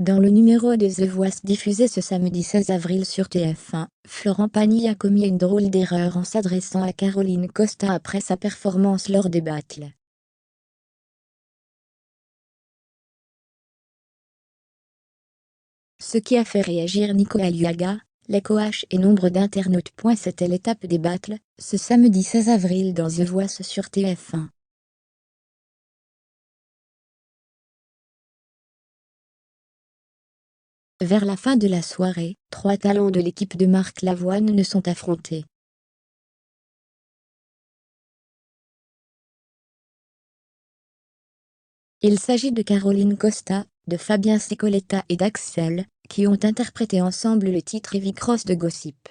Dans le numéro de The Voice diffusé ce samedi 16 avril sur TF1, Florent Pagny a commis une drôle d'erreur en s'adressant à Caroline Costa après sa performance lors des battles. Ce qui a fait réagir Nico Aliaga, les coachs et nombre d'internautes. C'était l'étape des battles, ce samedi 16 avril dans The Voice sur TF1. Vers la fin de la soirée, 3 talents de l'équipe de Marc Lavoine ne sont affrontés. Il s'agit de Caroline Costa, de Fabien Cicoletta et d'Axel, qui ont interprété ensemble le titre Heavy Cross de Gossip.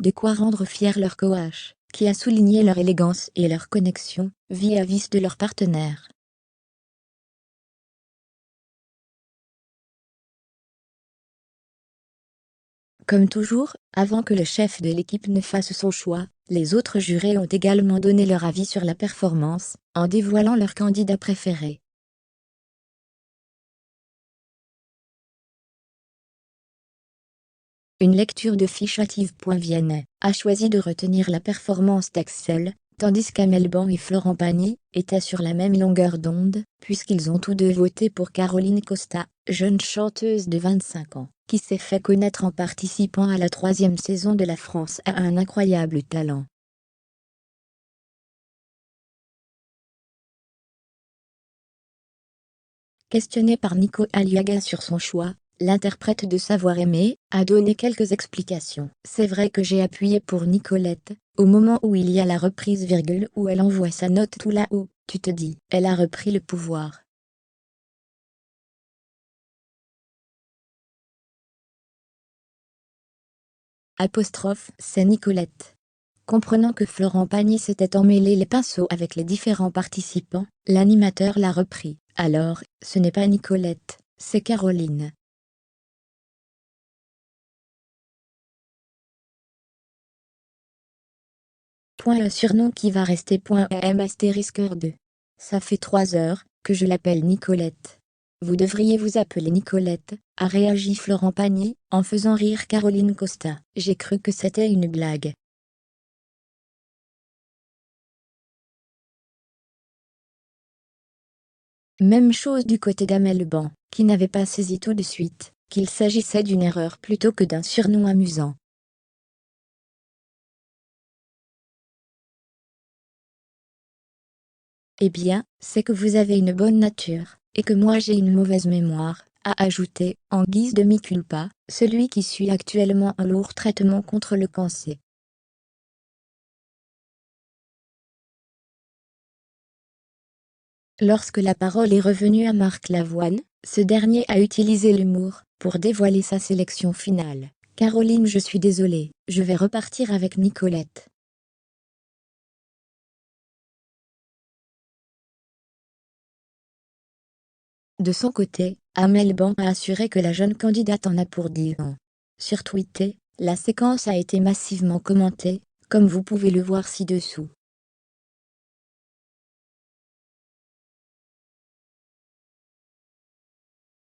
De quoi rendre fiers leur coach, qui a souligné leur élégance et leur connexion, vis-à-vis de leur partenaire. Comme toujours, avant que le chef de l'équipe ne fasse son choix, les autres jurés ont également donné leur avis sur la performance, en dévoilant leur candidat préféré. Une lecture de fiche hâtive. Vianney a choisi de retenir la performance d'Axel, tandis qu'Amelban et Florent Pagny étaient sur la même longueur d'onde, puisqu'ils ont tous deux voté pour Caroline Costa, jeune chanteuse de 25 ans, qui s'est fait connaître en participant à la 3e saison de La France a un incroyable talent. Questionné par Nico Aliaga sur son choix, l'interprète de Savoir aimer a donné quelques explications. C'est vrai que j'ai appuyé pour Nicolette, au moment où il y a la reprise où elle envoie sa note tout là-haut, tu te dis, elle a repris le pouvoir. C'est Nicolette. Comprenant que Florent Pagny s'était emmêlé les pinceaux avec les différents participants, l'animateur l'a repris. Alors, ce n'est pas Nicolette, c'est Caroline. Le surnom qui va rester. M*2. Ça fait 3 heures que je l'appelle Nicolette. Vous devriez vous appeler Nicolette, a réagi Florent Pagny, en faisant rire Caroline Costa. J'ai cru que c'était une blague. Même chose du côté d'Amelban, qui n'avait pas saisi tout de suite qu'il s'agissait d'une erreur plutôt que d'un surnom amusant. Eh bien, c'est que vous avez une bonne nature, et que moi j'ai une mauvaise mémoire, a ajouté, en guise de mea culpa, celui qui suit actuellement un lourd traitement contre le cancer. Lorsque la parole est revenue à Marc Lavoine, ce dernier a utilisé l'humour pour dévoiler sa sélection finale. Caroline, je suis désolée, je vais repartir avec Nicolette. De son côté, Amelban a assuré que la jeune candidate en a pour 10 ans. Sur Twitter, la séquence a été massivement commentée, comme vous pouvez le voir ci-dessous.